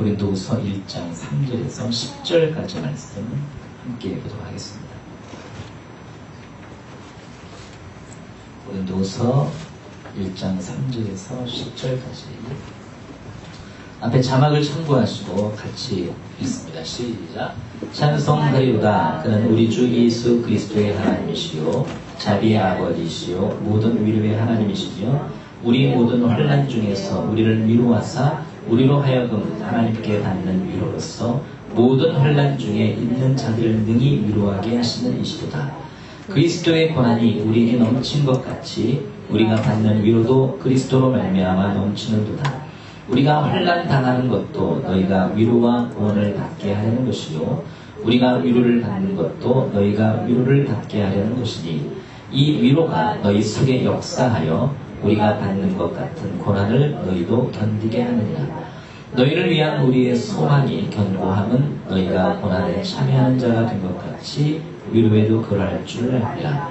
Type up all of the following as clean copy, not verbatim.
고린도후서 1장 3절에서 10절까지 말씀 함께 보도록 하겠습니다. 고린도후서 1장 3절에서 10절까지 앞에 자막을 참고하시고 같이 읽습니다. 시작. 찬송하리로다. 그는 우리 주 예수 그리스도의 하나님이시요 자비의 아버지시요 모든 위로의 하나님이시며 우리 모든 환난 중에서 우리를 위로하사 우리로 하여금 하나님께 받는 위로로서 모든 환난 중에 있는 자들을 능히 위로하게 하시는 이시로다. 그리스도의 고난이 우리에게 넘친 것 같이 우리가 받는 위로도 그리스도로 말미암아 넘치는도다. 우리가 환난 당하는 것도 너희가 위로와 구원을 받게 하려는 것이요 우리가 위로를 받는 것도 너희가 위로를 받게 하려는 것이니 이 위로가 너희 속에 역사하여 우리가 받는 것 같은 고난을 너희도 견디게 하느니라. 너희를 위한 우리의 소망이 견고함은 너희가 고난에 참여하는 자가 된 것 같이 위로에도 그러할 줄 알리라.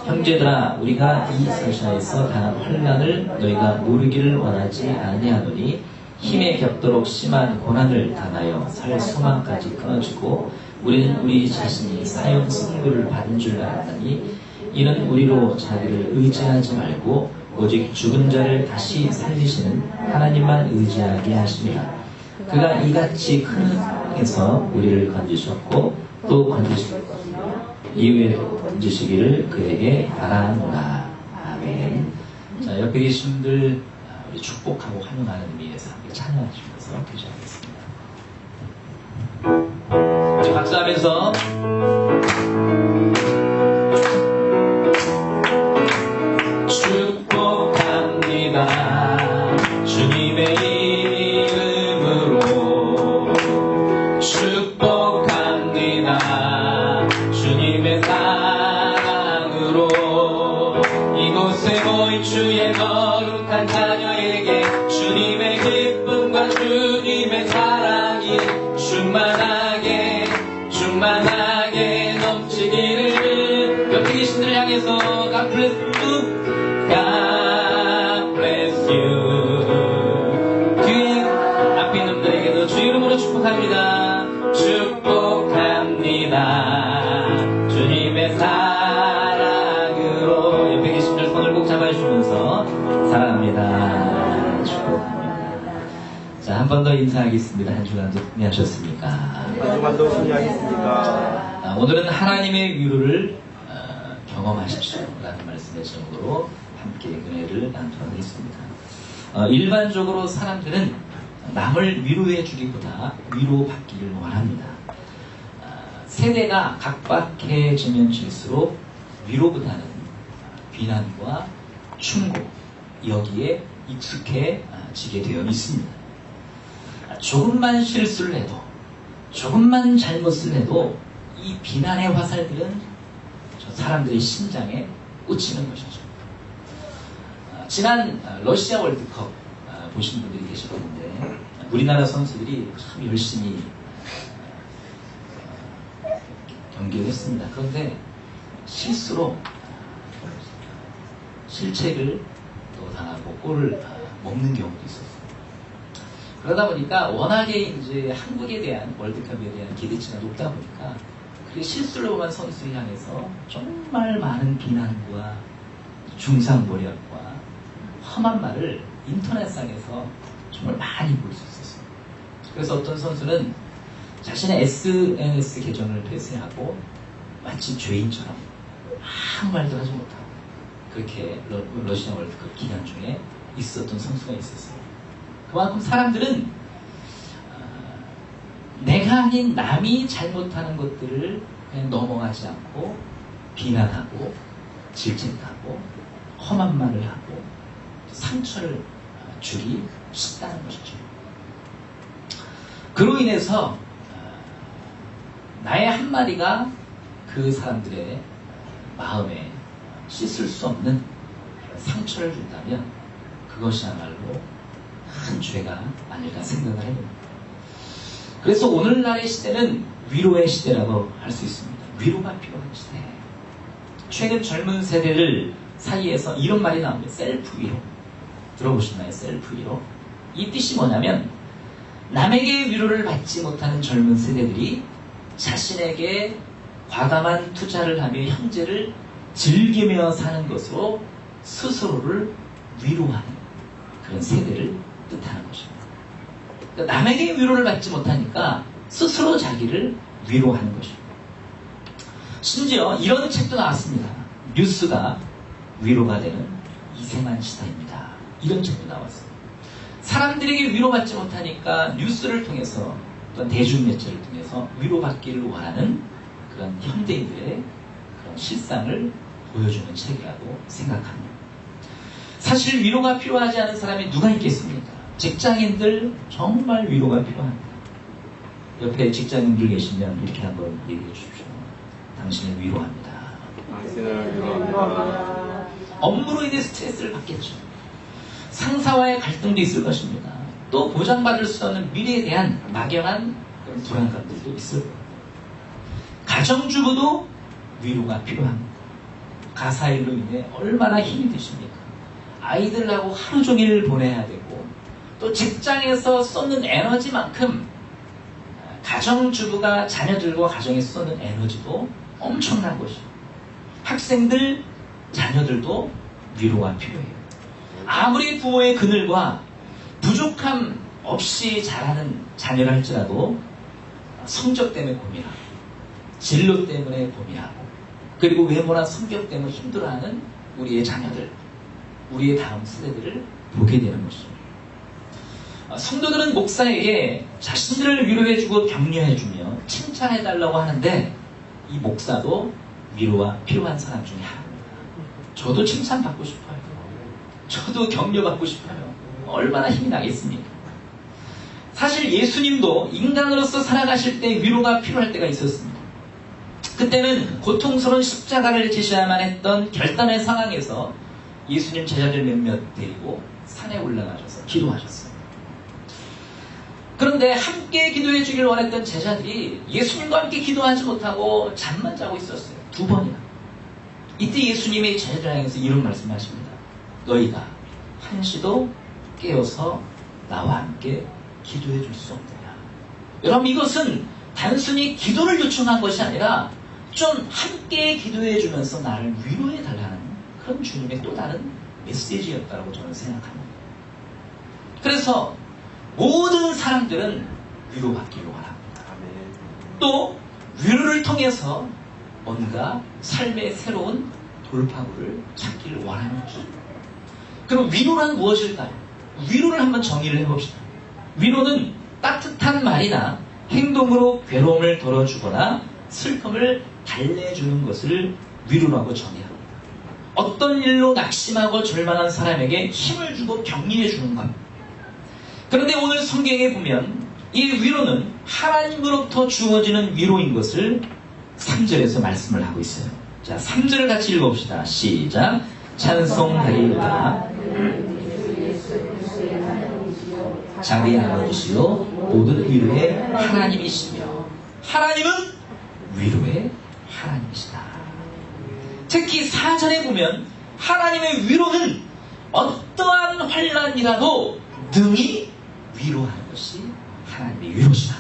형제들아, 우리가 이 세상에서 당한 환난을 너희가 모르기를 원하지 아니하노니 힘에 겹도록 심한 고난을 당하여 살 소망까지 끊어지고 우리는 우리 자신이 사형 승부를 받은 줄 알았더니 이는 우리로 자기를 의지하지 말고 오직 죽은 자를 다시 살리시는 하나님만 의지하게 하심이라. 그가 이같이 큰 상황에서 우리를 건지셨고 또 건지시고 이후에도 건지시기를 그에게 바라노라. 아멘. 자, 옆에 계신 분들 우리 축복하고 환영하는 의미에서 함께 찬양하시면서 교제하겠습니다. 우리 박수하면서 축복합니다. 주님의 이름으로 축복합니다. 주님의 사랑으로 이곳에 모인 주의 거룩한 자녀에게 주님의 기쁨과 주님의 사랑이 충만하게 넘치기를. 옆에 계신 분을 향해서 God bless you, God bless you. 뒤에 앞에 있는 분들에게도 주 이름으로 축복합니다. 축복합니다. 주님의 사랑으로. 옆에 계신 분들 손을 꼭 잡아주시면서 사랑합니다. 축복합니다. 자, 한 번 더 인사하겠습니다. 한 주간도 승리하셨습니까? 한 주간도 승리하겠습니까? 오늘은 하나님의 위로를 경험하십시오 라는 말씀의 제목으로 함께 은혜를 나누도록 하겠습니다. 일반적으로 사람들은 남을 위로해 주기보다 위로받기를 원합니다. 세대가 각박해지면 질수록 위로보다는 비난과 충고, 여기에 익숙해지게 되어 있습니다. 조금만 실수를 해도, 조금만 잘못을 해도 이 비난의 화살들은 사람들의 심장에 꽂히는 것이죠. 지난 러시아 월드컵 보신 분들이 계실 텐데 우리나라 선수들이 참 열심히 경기를 했습니다. 그런데 실수로 실책을 또 당하고 골을 먹는 경우도 있었어요. 그러다 보니까 워낙에 이제 한국에 대한 월드컵에 대한 기대치가 높다 보니까 그 실수를 범한 선수를 향해서 정말 많은 비난과 중상모략과 험한 말을 인터넷상에서 정말 많이 볼 수 있었어요. 그래서 어떤 선수는 자신의 SNS 계정을 폐쇄하고 마치 죄인처럼 아무 말도 하지 못하고 그렇게 러시아 월드컵 기간 중에 있었던 선수가 있었어요. 그만큼 사람들은 내가 아닌 남이 잘못하는 것들을 그냥 넘어가지 않고 비난하고 질책하고 험한 말을 하고 상처를 주기 쉽다는 것이죠. 그로 인해서 나의 한마디가 그 사람들의 마음에 씻을 수 없는 상처를 준다면 그것이야말로 큰 죄가 아닐까 생각을 해봅니다. 그래서 오늘날의 시대는 위로의 시대라고 할 수 있습니다. 위로가 필요한 시대. 최근 젊은 세대들 사이에서 이런 말이 나옵니다. 셀프 위로. 들어보셨나요? 셀프 위로. 이 뜻이 뭐냐면 남에게 위로를 받지 못하는 젊은 세대들이 자신에게 과감한 투자를 하며 현재를 즐기며 사는 것으로 스스로를 위로하는 그런 세대를 뜻하는 것입니다. 그러니까 남에게 위로를 받지 못하니까 스스로 자기를 위로하는 것입니다. 심지어 이런 책도 나왔습니다. 뉴스가 위로가 되는 이생한 시대입니다. 이런 책도 나왔어요. 사람들에게 위로받지 못하니까 뉴스를 통해서 또는 대중매체를 통해서 위로받기를 원하는 그런 현대인들의 그런 실상을 보여주는 책이라고 생각합니다. 사실 위로가 필요하지 않은 사람이 누가 있겠습니까? 직장인들 정말 위로가 필요합니다. 옆에 직장인들 계시면 이렇게 한번 얘기해 주십시오. 당신을 위로합니다. 당신을 위로합니다. 업무로 인해 스트레스를 받겠죠. 상사와의 갈등도 있을 것입니다. 또 보장받을 수 없는 미래에 대한 막연한 그런 불안감들도 있을 겁니다. 가정주부도 위로가 필요합니다. 가사일로 인해 얼마나 힘이 드십니까? 아이들하고 하루 종일 보내야 되고 또 직장에서 쏟는 에너지만큼 가정주부가 자녀들과 가정에 쏟는 에너지도 엄청난 것이에요. 학생들, 자녀들도 위로가 필요해요. 아무리 부모의 그늘과 부족함 없이 자라는 자녀를 할지라도 성적 때문에 고민하고 진로 때문에 고민하고 그리고 외모나 성격 때문에 힘들어하는 우리의 자녀들, 우리의 다음 세대들을 보게 되는 것입니다. 성도들은 목사에게 자신들을 위로해주고 격려해주며 칭찬해달라고 하는데 이 목사도 위로가 필요한 사람 중에 하나입니다. 저도 칭찬받고 싶어요. 저도 격려받고 싶어요. 얼마나 힘이 나겠습니까? 사실 예수님도 인간으로서 살아가실 때 위로가 필요할 때가 있었습니다. 그때는 고통스러운 십자가를 지셔야만 했던 결단의 상황에서 예수님 제자들 몇몇 데리고 산에 올라가셔서 기도하셨어요. 그런데 함께 기도해 주길 원했던 제자들이 예수님과 함께 기도하지 못하고 잠만 자고 있었어요. 2번이나. 이때 예수님이 제자들 향해서 이런 말씀하십니다. 너희가 한시도 깨어서 나와 함께 기도해 줄 수 없느냐. 여러분, 이것은 단순히 기도를 요청한 것이 아니라 좀 함께 기도해 주면서 나를 위로해 달라는 그런 주님의 또 다른 메시지였다고 저는 생각합니다. 그래서 모든 사람들은 위로받기를 원합니다. 또 위로를 통해서 뭔가 삶의 새로운 돌파구를 찾기를 원하는 것입니다. 그럼 위로란 무엇일까요? 위로를 한번 정의를 해봅시다. 위로는 따뜻한 말이나 행동으로 괴로움을 덜어주거나 슬픔을 달래주는 것을 위로라고 정의합니다. 어떤 일로 낙심하고 절망한 사람에게 힘을 주고 격려해 주는 겁니다. 그런데 오늘 성경에 보면 이 위로는 하나님으로부터 주어지는 위로인 것을 3절에서 말씀을 하고 있어요. 자, 3절을 같이 읽어봅시다. 시작. 찬송하리로다. 자기 아버지시요 모든 위로의 하나님이시며 하나님은 위로의 하나님이시다. 특히 4절에 보면 하나님의 위로는 어떠한 환난이라도 능히 위로하는 것이 하나님의 위로시다.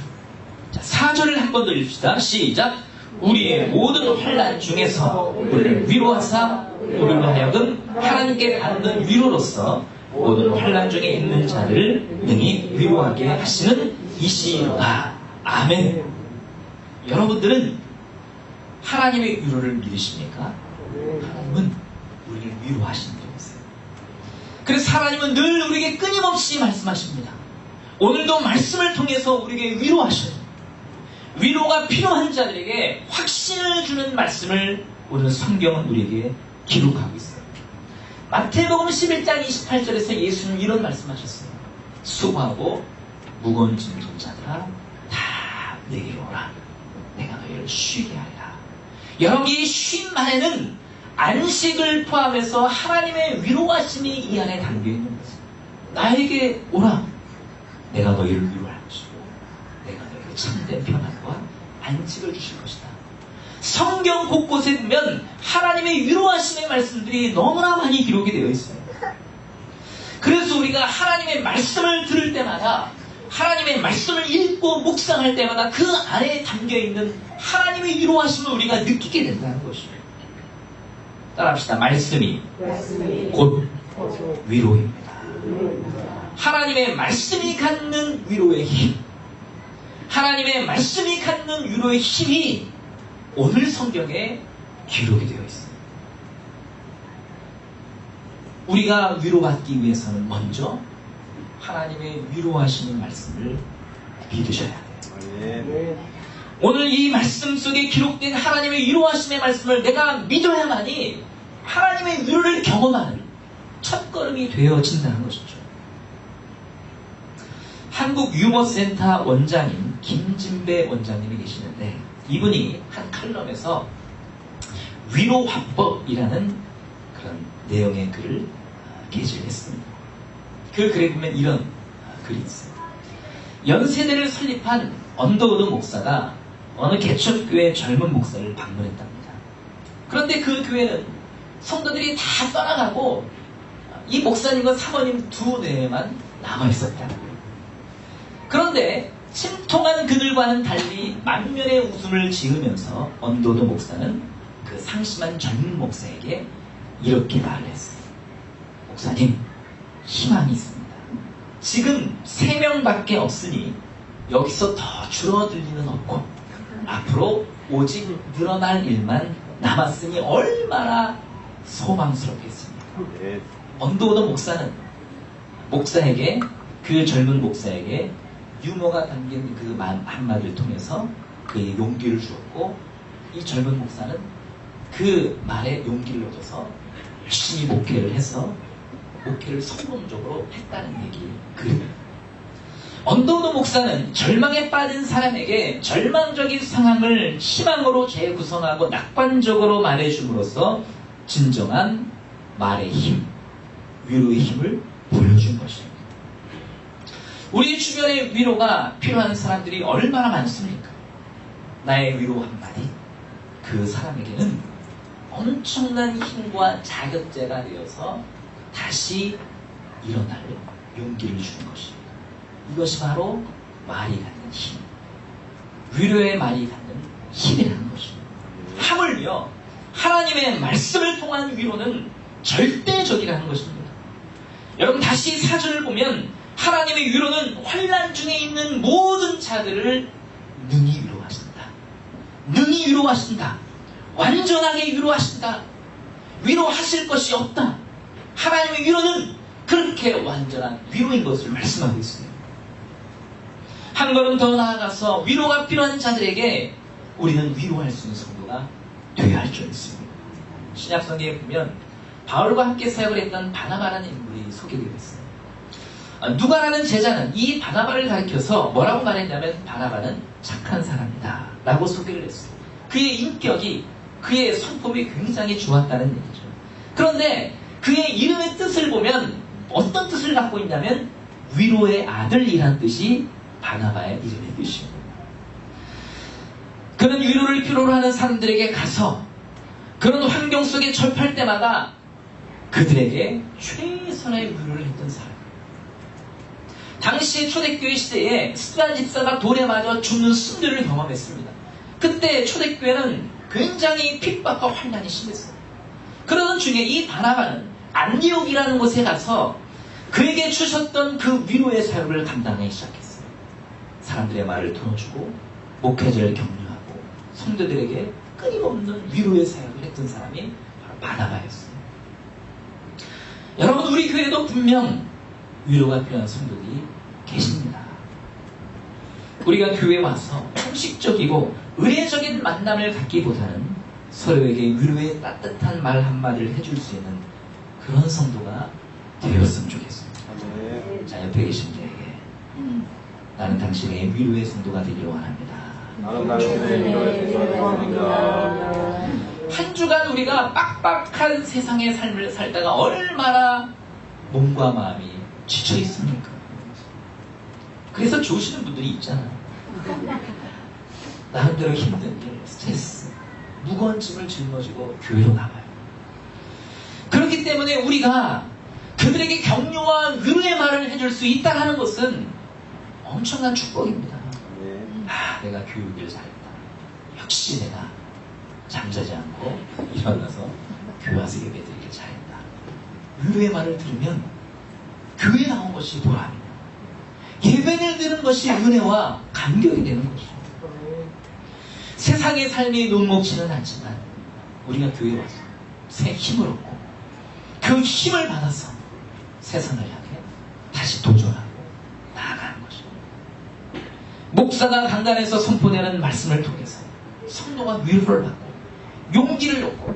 자, 4절을 한 번 더 읽읍시다. 시작. 우리의 모든 환난 중에서 우리를 위로하사 우리로 하여금 하나님께 받는 위로로서 모든 환난 중에 있는 자를 능히 위로하게 하시는 이시로다. 아멘. 여러분들은 하나님의 위로를 믿으십니까? 하나님은 우리를 위로하시는 분이세요. 그래서 하나님은 늘 우리에게 끊임없이 말씀하십니다. 오늘도 말씀을 통해서 우리에게 위로하셔요. 위로가 필요한 자들에게 확신을 주는 말씀을 오늘 성경은 우리에게 기록하고 있어요. 마태복음 11장 28절에서 예수님 이런 말씀하셨어요. 수고하고 무거운 짐진 자들아 다 내게로 오라. 내가 너희를 쉬게 하리라. 여러분, 이 쉼 안에는 안식을 포함해서 하나님의 위로하심이 이 안에 담겨있는 것입니다. 나에게 오라. 내가 너희를 위로할 것이고 내가 너희에게 참된 평안과 안식을 주실 것이다. 성경 곳곳에 보면 하나님의 위로하심의 말씀들이 너무나 많이 기록이 되어 있어요. 그래서 우리가 하나님의 말씀을 들을 때마다 하나님의 말씀을 읽고 묵상할 때마다 그 안에 담겨있는 하나님의 위로하심을 우리가 느끼게 된다는 것입니다. 따라합시다. 말씀이 곧 위로입니다. 하나님의 말씀이 갖는 위로의 힘, 하나님의 말씀이 갖는 위로의 힘이 오늘 성경에 기록이 되어 있습니다. 우리가 위로받기 위해서는 먼저 하나님의 위로하시는 말씀을 믿으셔야 돼요. 오늘 이 말씀 속에 기록된 하나님의 위로하심의 말씀을 내가 믿어야만이 하나님의 위로를 경험하는 첫걸음이 되어진다는 것이죠. 한국유머센터 원장인 김진배 원장님이 계시는데 이분이 한 칼럼에서 위로화법이라는 그런 내용의 글을 게재했습니다. 그 글에 보면 이런 글이 있어요. 연세대를 설립한 언더우드 목사가 어느 개척교회 젊은 목사를 방문했답니다. 그런데 그 교회는 성도들이 다 떠나가고 이 목사님과 사모님 두 내만 남아있었다. 그런데 침통한 그들과는 달리 만면의 웃음을 지으면서 언더우드 목사는 그 상심한 젊은 목사에게 이렇게 말을 했어요. 목사님, 희망이 있습니다. 지금 3명밖에 없으니 여기서 더 줄어들 리는 없고 앞으로 오직 늘어날 일만 남았으니 얼마나 소망스럽겠습니까? 언더우드 목사는 목사에게, 그 젊은 목사에게 유머가 담긴 그 한마디를 통해서 그에게 용기를 주었고, 이 젊은 목사는 그 말에 용기를 얻어서 열심히 목회를 해서 목회를 성공적으로 했다는 얘기. 언더우드 목사는 절망에 빠진 사람에게 절망적인 상황을 희망으로 재구성하고 낙관적으로 말해줌으로써 진정한 말의 힘, 위로의 힘을 보여준 것입니다. 우리 주변에 위로가 필요한 사람들이 얼마나 많습니까? 나의 위로 한마디, 그 사람에게는 엄청난 힘과 자극제가 되어서 다시 일어날 용기를 주는 것입니다. 이것이 바로 말이 갖는 힘, 위로의 말이 갖는 힘이라는 것입니다. 하물며 하나님의 말씀을 통한 위로는 절대적이라는 것입니다. 여러분 다시 사전을 보면 하나님의 위로는 환난 중에 있는 모든 자들을 능히 위로하신다. 능히 위로하신다. 완전하게 위로하신다. 위로하실 것이 없다. 하나님의 위로는 그렇게 완전한 위로인 것을 말씀하고 있습니다. 한 걸음 더 나아가서 위로가 필요한 자들에게 우리는 위로할 수 있는 성도가 되어야 할 줄 믿습니다. 신약성경에 보면 바울과 함께 사역을 했던 바나바라는 인물이 소개되어 있습니다. 누가라는 제자는 이 바나바를 가리켜서 뭐라고 말했냐면 바나바는 착한 사람이다 라고 소개를 했어요. 그의 인격이, 그의 성품이 굉장히 좋았다는 얘기죠. 그런데 그의 이름의 뜻을 보면 어떤 뜻을 갖고 있냐면 위로의 아들이란 뜻이 바나바의 이름의 뜻입니다. 그는 위로를 필요로 하는 사람들에게 가서 그런 환경 속에 접할 때마다 그들에게 최선의 위로를 했던 사람. 당시 초대교회 시대에 스테반 집사가 돌에 맞아 죽는 순교를 경험했습니다. 그때 초대교회는 굉장히 핍박과 환난이 심했어요. 그러던 중에 이 바나바는 안디옥이라는 곳에 가서 그에게 주셨던 그 위로의 사역을 감당하기 시작했어요. 사람들의 말을 들어주고 목회자를 격려하고 성도들에게 끊임없는 위로의 사역을 했던 사람이 바로 바나바였어요. 여러분 우리 교회도 분명 위로가 필요한 성도들이 계십니다. 우리가 교회에 와서 형식적이고 의례적인 만남을 갖기보다는 서로에게 위로의 따뜻한 말 한마디를 해줄 수 있는 그런 성도가 되었으면 좋겠습니다. 자, 옆에 계신 분에게 나는 당신의 위로의 성도가 되기를 원합니다. 나는 당신의 위로의 성도가 원합니다. 한 주간 우리가 빡빡한 세상의 삶을 살다가 얼마나 몸과 마음이 지쳐 있습니까? 그래서 좋으시는 분들이 있잖아요. 나름대로 힘든 일, 스트레스, 무거운 짐을 짊어지고 교회로 나가요. 그렇기 때문에 우리가 그들에게 격려와 위로의 말을 해줄 수 있다는 것은 엄청난 축복입니다. 네. 아, 내가 교육을 잘했다. 역시 내가 잠자지 않고 일어나서 교화서 예배드리길 잘했다. 위로의 말을 들으면 교회 나온 것이 보람이다. 예배를 드는 것이 은혜와 감격이 되는 것이죠. 세상의 삶이 녹록지는 않지만 우리가 교회에 와서 새 힘을 얻고 그 힘을 받아서 세상을 향해 다시 도전하고 나아가는 것입니다. 목사가 강단에서 선포되는 말씀을 통해서 성도가 위로를 받고 용기를 얻고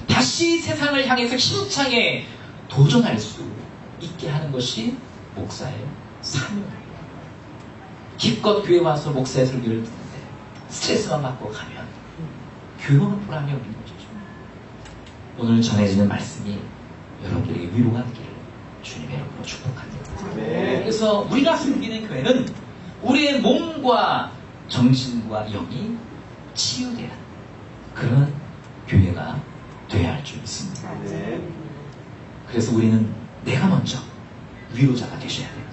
다시 세상을 향해서 힘차게 도전할 수 있게 하는 것이 목사의 사명입니다. 기껏 교회 와서 목사의 설교를 듣는데 스트레스만 받고 가면 교회는 보람이 없는 것이죠. 오늘 전해지는 말씀이 여러분들에게 위로가 되기를 주님의 이름으로 축복합니다. 네. 그래서 우리가 섬기는 교회는 우리의 몸과 정신과 영이 치유되는 그런 교회가 되어야 할 줄 믿습니다. 네. 그래서 우리는 내가 먼저 위로자가 되셔야 돼요.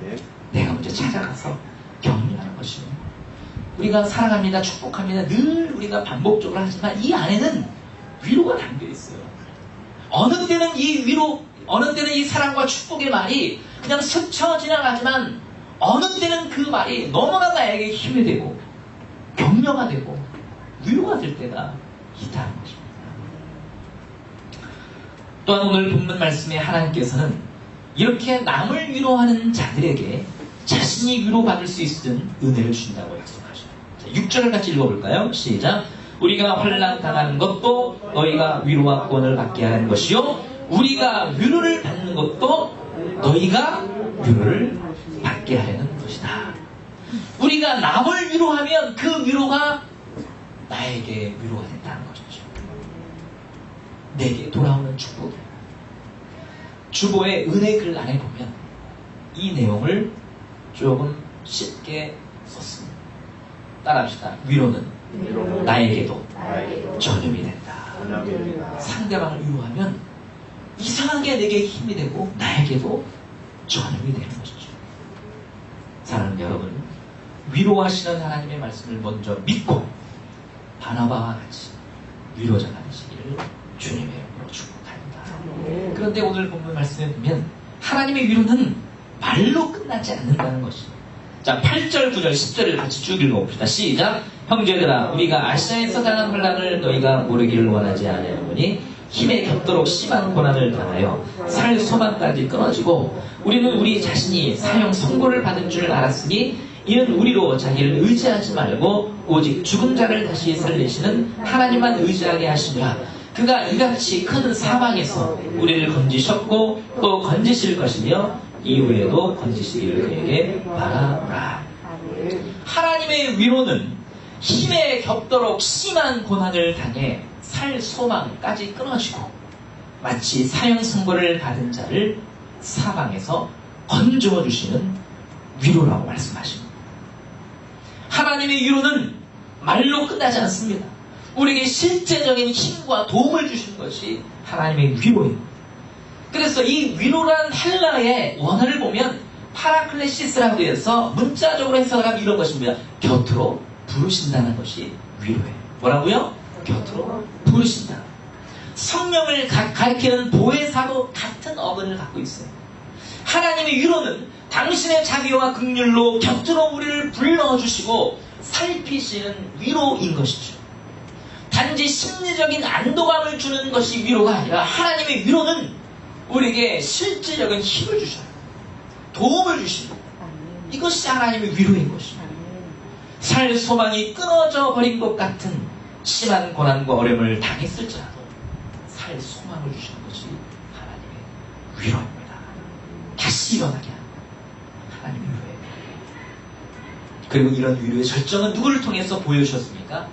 네. 내가 먼저 찾아가서 격려하는 것이요. 우리가 사랑합니다, 축복합니다, 늘 우리가 반복적으로 하지만 이 안에는 위로가 담겨 있어요. 어느 때는 이 위로, 어느 때는 이 사랑과 축복의 말이 그냥 스쳐 지나가지만 어느 때는 그 말이 너무나 나에게 힘이 되고 격려가 되고 위로가 될 때가 있다는 것입니다. 또한 오늘 본문 말씀에 하나님께서는 이렇게 남을 위로하는 자들에게 자신이 위로받을 수 있는 은혜를 주신다고 약속하셔요. 6절을 같이 읽어볼까요? 시작. 우리가 환난 당하는 것도 너희가 위로와 구원을 받게 하는 것이요 우리가 위로를 받는 것도 너희가 위로를 받게 하려는 것이다. 우리가 남을 위로하면 그 위로가 나에게 위로가 된다는 것이죠. 내게 돌아오는 축복이에요. 주보의 은혜 글 안에 보면 이 내용을 조금 쉽게 썼습니다. 따라합시다. 위로는 나에게도 전염이 된다. 상대방을 위로하면 이상하게 내게 힘이 되고 나에게도 전염이 되는 것이죠. 사랑하는 여러분, 위로하시는 하나님의 말씀을 먼저 믿고 바나바와 같이 위로자가 되시기를 주님의 이름으로 축복합니다. 그런데 오늘 본문 말씀에 보면 하나님의 위로는 말로 끝나지 않는다는 것입니다. 자, 8절, 9절, 10절을 같이 쭉 읽어봅시다. 시작. 형제들아, 우리가 아시아에서 당한 환난을 너희가 모르기를 원하지 아니하노니 힘에 겹도록 심한 고난을 당하여 살 소망까지 끊어지고 우리는 우리 자신이 사형 선고를 받은 줄 알았으니 이는 우리로 자기를 의지하지 말고 오직 죽은 자를 다시 살리시는 하나님만 의지하게 하시니라. 그가 이같이 큰 사망에서 우리를 건지셨고 또 건지실 것이며 이후에도 건지시기를 그에게 바라라. 하나님의 위로는 힘에 겹도록 심한 고난을 당해 살 소망까지 끊어지고 마치 사형 선고를 받은 자를 사방에서 건져 주시는 위로라고 말씀하십니다. 하나님의 위로는 말로 끝나지 않습니다. 우리에게 실제적인 힘과 도움을 주신 것이 하나님의 위로입니다. 그래서 이 위로란 헬라의 원어를 보면 파라클레시스라고 해서 문자적으로 해석하면 이런 것입니다. 곁으로 부르신다는 것이 위로예요. 뭐라고요? 곁으로 부르신다. 성령을 가리키는 보혜사도 같은 어근을 갖고 있어요. 하나님의 위로는 당신의 자비와 긍휼로 곁으로 우리를 불러주시고 살피시는 위로인 것이죠. 단지 심리적인 안도감을 주는 것이 위로가 아니라 하나님의 위로는 우리에게 실질적인 힘을 주셔요. 도움을 주십니다. 이것이 하나님의 위로인 것입니다. 살 소망이 끊어져 버린 것 같은 심한 고난과 어려움을 당했을지라도 살 소망을 주시는 것이 하나님의 위로입니다. 다시 일어나게 하는 하나님의 위로예요. 그리고 이런 위로의 절정은 누구를 통해서 보여주셨습니까?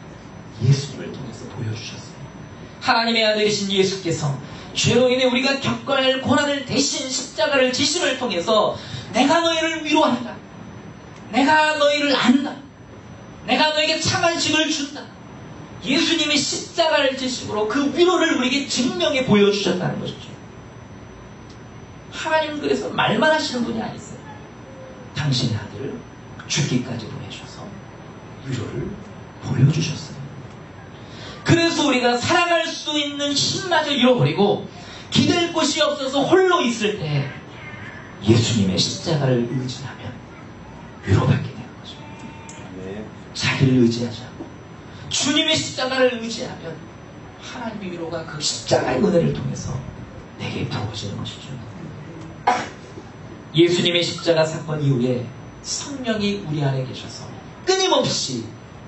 예수님을 통해서 보여주셨어요. 하나님의 아들이신 예수께서 죄로 인해 우리가 겪어야 할 고난을 대신 십자가를 지심을 통해서 내가 너희를 위로한다. 내가 너희를 안다. 내가 너에게 참한 징을 준다. 예수님이 십자가를 지심으로 그 위로를 우리에게 증명해 보여주셨다는 것이죠. 하나님은 그래서 말만 하시는 분이 아니세요. 당신의 아들 죽기까지 보내셔서 위로를 보여주셨어요. 그래서 우리가 살아갈 수 있는 힘마저 잃어버리고 기댈 곳이 없어서 홀로 있을 때 예수님의 십자가를 의지하면 위로받게 되는 것입니다. 네. 자기를 의지하지 않고 주님의 십자가를 의지하면 하나님의 위로가 그 십자가의 은혜를 통해서 내게 부어지는 것이죠. 예수님의 십자가 사건 이후에 성령이 우리 안에 계셔서 끊임없이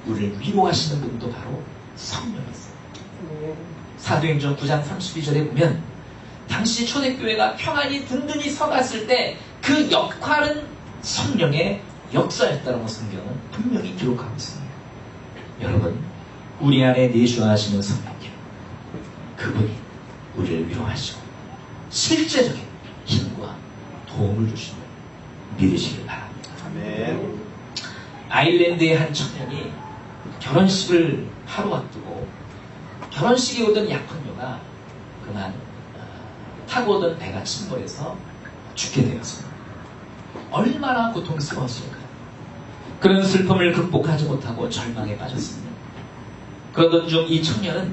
우리를 위로하시는 분도 바로 성령이었어요. 사도행전 9장 32절에 보면 당시 초대교회가 평안히 든든히 서갔을 때 그 역할은 성령의 역사였다는 성경은 분명히 기록하고 있습니다. 여러분, 우리 안에 내주하시는 성령님, 그분이 우리를 위로하시고 실제적인 힘과 도움을 주시는 믿으시길 바랍니다. 아멘. 아일랜드의 한 청년이 결혼식을 하루 앞두고 결혼식에 오던 약혼녀가 그만 타고 오던 배가 침몰해서 죽게 되었습니다. 얼마나 고통스러웠을까요? 그런 슬픔을 극복하지 못하고 절망에 빠졌습니다. 그러던 중 이 청년은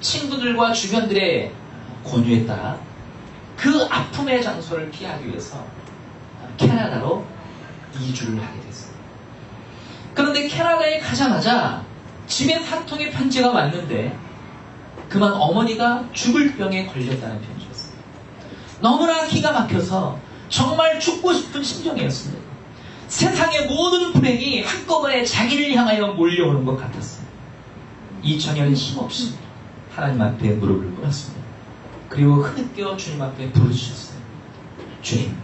친구들과 주변들의 권유에 따라 그 아픔의 장소를 피하기 위해서 캐나다로 이주를 하게 됐습니다. 그런데 캐나다에 가자마자 집에 한 통의 편지가 왔는데 그만 어머니가 죽을 병에 걸렸다는 편지였습니다. 너무나 기가 막혀서 정말 죽고 싶은 심정이었습니다. 세상의 모든 불행이 한꺼번에 자기를 향하여 몰려오는 것 같았어요. 이 청년은 힘없이 하나님 앞에 무릎을 꿇었습니다. 그리고 흐느껴 주님 앞에 부르짖었어요. 주님,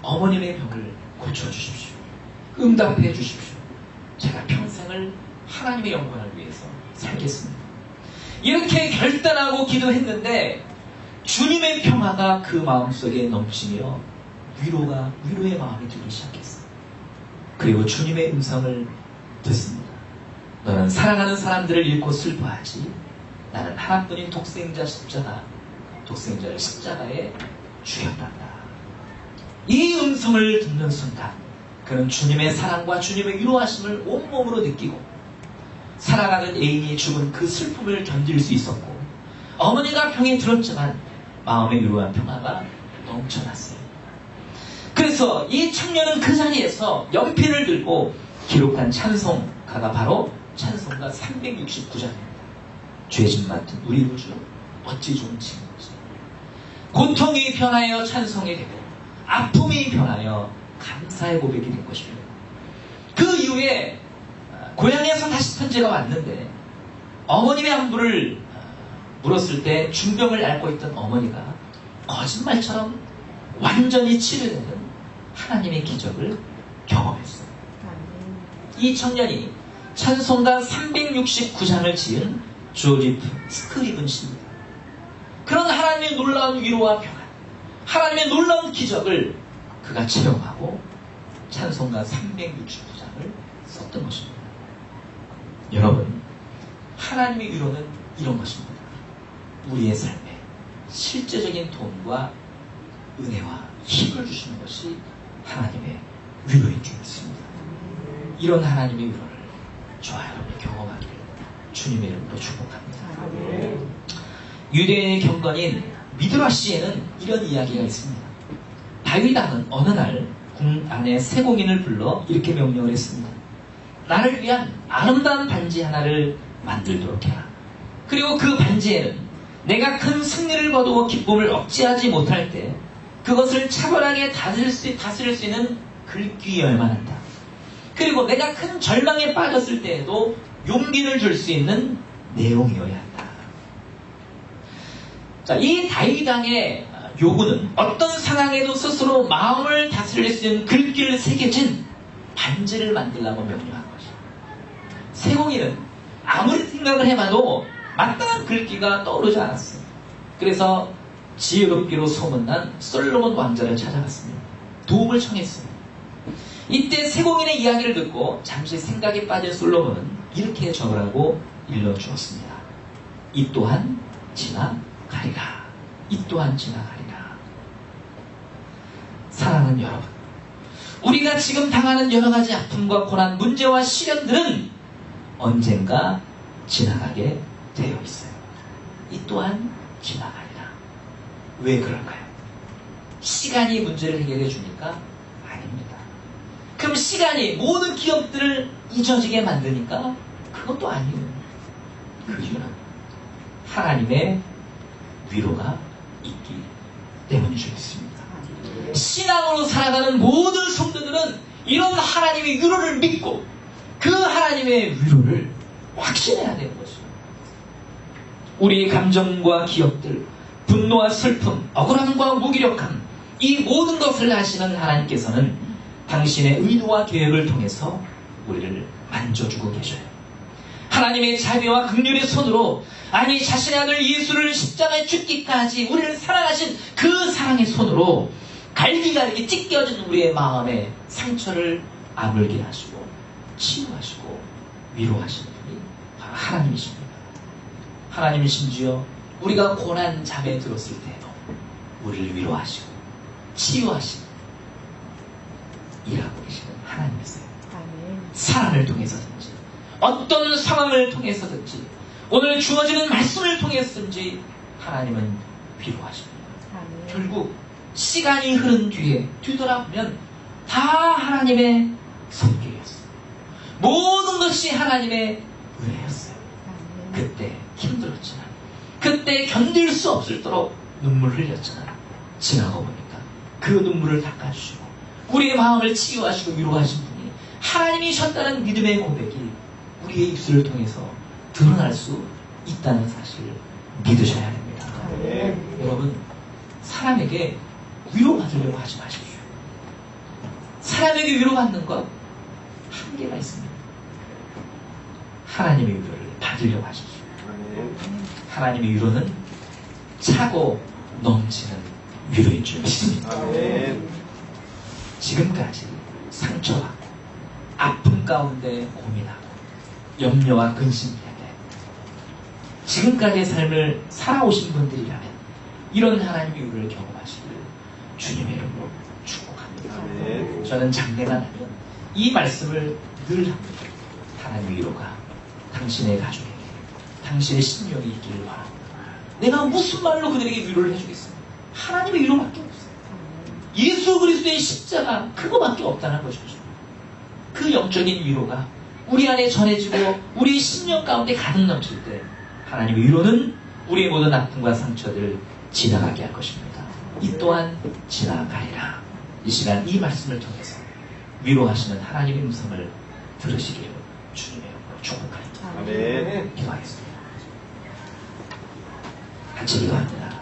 어머님의 병을 고쳐주십시오. 응답해 주십시오. 제가 평생을 하나님의 영광을 위해서 살겠습니다. 이렇게 결단하고 기도했는데 주님의 평화가 그 마음속에 넘치며 위로의 마음이 들기 시작했어요. 그리고 주님의 음성을 듣습니다. 너는 사랑하는 사람들을 잃고 슬퍼하지. 나는 하나뿐인 독생자를 십자가에 죽였단다. 이 음성을 듣는 순간 그는 주님의 사랑과 주님의 위로하심을 온몸으로 느끼고 사랑하는 애인이 죽은 그 슬픔을 견딜 수 있었고 어머니가 병에 들었지만 마음의 위로한 평화가 넘쳐났어요. 그래서 이 청년은 그 자리에서 연필을 들고 기록한 찬송가가 바로 찬송가 369장입니다. 죄짐 맡은 우리 구주 어찌 좋은 친구지. 고통이 변하여 찬송이 되고 아픔이 변하여 감사의 고백이 된 것입니다. 그 이후에 고향에서 다시 편지가 왔는데 어머님의 안부를 물었을 때 중병을 앓고 있던 어머니가 거짓말처럼 완전히 치료되는 하나님의 기적을 경험했어요. 이 청년이 찬송가 369장을 지은 조지프 스크리븐 씨입니다. 그런 하나님의 놀라운 위로와 평안, 하나님의 놀라운 기적을 그가 체험하고 찬송가 369장을 썼던 것입니다. 여러분, 하나님의 위로는 이런 것입니다. 우리의 삶에 실제적인 도움과 은혜와 힘을 주시는 것이 하나님의 위로인 줄 믿습니다. 이런 하나님의 위로를 저와 여러분이 경험하기를 주님의 이름으로 축복합니다. 유대인의 경건인 미드라시에는 이런 이야기가 있습니다. 다윗 왕은 어느 날 궁 안에 세공인을 불러 이렇게 명령을 했습니다. 나를 위한 아름다운 반지 하나를 만들도록 해라. 그리고 그 반지에는 내가 큰 승리를 거두어 기쁨을 억제하지 못할 때 그것을 차분하게 다스릴 수 있는 글귀여야만 한다. 그리고 내가 큰 절망에 빠졌을 때에도 용기를 줄 수 있는 내용이어야 한다. 자, 이 다윗 왕의 요구는 어떤 상황에도 스스로 마음을 다스릴 수 있는 글귀를 새겨진 반지를 만들라고 명령한 것이다. 세공인은 아무리 생각을 해봐도 마땅한 글귀가 떠오르지 않았어요. 그래서 지혜롭기로 소문난 솔로몬 왕자를 찾아갔습니다. 도움을 청했어요. 이때 세공인의 이야기를 듣고 잠시 생각에 빠진 솔로몬은 이렇게 적으라고 일러주었습니다. 이 또한 지나가리라. 이 또한 지나가리라. 사랑하는 여러분, 우리가 지금 당하는 여러 가지 아픔과 고난, 문제와 시련들은 언젠가 지나가게 되어 있어요. 이 또한 지나가리라. 왜 그럴까요? 시간이 문제를 해결해 주니까? 아닙니다. 그럼 시간이 모든 기업들을 잊어지게 만드니까? 그것도 아니에요. 그 이유는 하나님의 위로가 있기 때문일 수 있습니다. 신앙으로 살아가는 모든 성도들은 이런 하나님의 위로를 믿고 그 하나님의 위로를 확신해야 되는 것이죠. 우리의 감정과 기억들, 분노와 슬픔, 억울함과 무기력함, 이 모든 것을 아시는 하나님께서는 당신의 의도와 계획을 통해서 우리를 만져주고 계셔요. 하나님의 자비와 긍휼의 손으로, 아니 자신의 아들 예수를 십자가에 죽기까지 우리를 사랑하신 그 사랑의 손으로 갈기가 이렇게 찢겨진 우리의 마음에 상처를 아물게 하시고 치유하시고 위로하시는 분이 바로 하나님이십니다. 하나님은 심지어 우리가 고난 잠에 들었을 때에도 우리를 위로하시고 치유하시고 일하고 계시는 하나님이세요. 사람을 통해서든지 어떤 상황을 통해서든지 오늘 주어지는 말씀을 통해서든지 하나님은 위로하십니다. 결국 시간이 흐른 뒤에 뒤돌아보면 다 하나님의 손길이었어요. 모든 것이 하나님의 은혜였어요. 그때 힘들었지만, 그때 견딜 수 없을도록 눈물 흘렸지만 지나고 보니까 그 눈물을 닦아주시고 우리의 마음을 치유하시고 위로하신 분이 하나님이셨다는 믿음의 고백이 우리의 입술을 통해서 드러날 수 있다는 사실을 믿으셔야 됩니다. 여러분, 사람에게 위로받으려고 하지 마십시오. 사람에게 위로받는 것 한계가 있습니다. 하나님의 위로를 받으려고 하십시오. 하나님의 위로는 차고 넘치는 위로인 줄 믿습니다. 지금까지 상처받고 아픔 가운데 고민하고 염려와 근심 때문에 지금까지의 삶을 살아오신 분들이라면 이런 하나님의 위로를 경험하시기를 주님의 이름으로 축복합니다. 저는 장래가 나면 이 말씀을 늘 합니다. 하나님의 위로가 당신의 가족에게, 당신의 심령이 있기를 바랍니다. 내가 무슨 말로 그들에게 위로를 해주겠습니까? 하나님의 위로밖에 없어요. 예수 그리스도의 십자가, 그거밖에 없다는 것이죠. 그 영적인 위로가 우리 안에 전해지고 우리의 심령 가운데 가득 넘칠 때 하나님의 위로는 우리의 모든 아픔과 상처들을 지나가게 할 것입니다. 이 또한 지나가리라. 이 시간 이 말씀을 통해서 위로하시는 하나님의 음성을 들으시기를 주님의 이름으로 축복합니다. 아멘. 기도하겠습니다. 같이 기도합니다.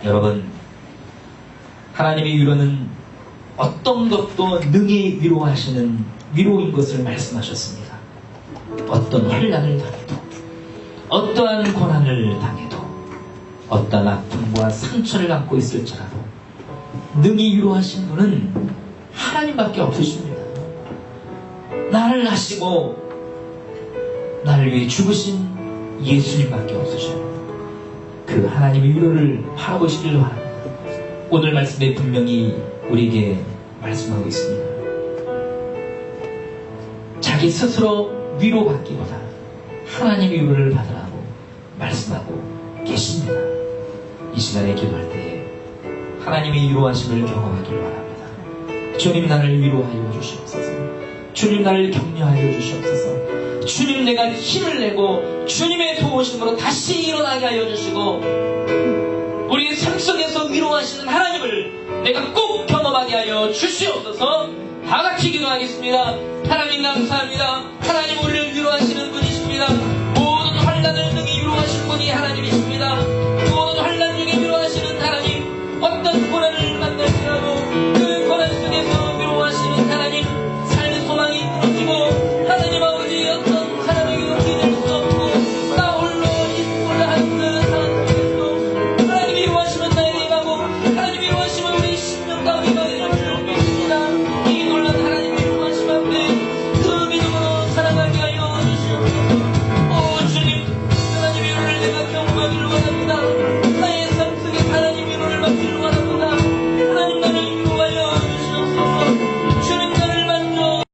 여러분, 하나님의 위로는 어떤 것도 능히 위로하시는 위로인 것을 말씀하셨습니다. 어떤 환난을 당해도, 어떠한 고난을 당해도, 어떤 아픔과 상처를 안고 있을지라도 능히 위로하신 분은 하나님밖에 없으십니다. 나를 아시고 나를 위해 죽으신 예수님밖에 없으셔요. 그 하나님의 위로를 바라보시길 바랍니다. 오늘 말씀에 분명히 우리에게 말씀하고 있습니다. 자기 스스로 위로받기보다 하나님의 위로를 받으라고 말씀하고 계십니다. 이 시간에 기도할 때에 하나님의 위로하심을 경험하기를 바랍니다. 주님, 나를 위로하여 주시옵소서. 주님, 나를 격려하여 주시옵소서. 주님, 내가 힘을 내고 주님의 도우심으로 다시 일어나게 하여 주시고 우리의 삶 속에서 위로하시는 하나님을 내가 꼭 경험하게 하여 주시옵소서. 다 같이 기도하겠습니다. 하나님 감사합니다. 하나님 우리를 위로하시는 분이십니다. 모든 환난을 능히 위로하시는 분이 하나님이십니다.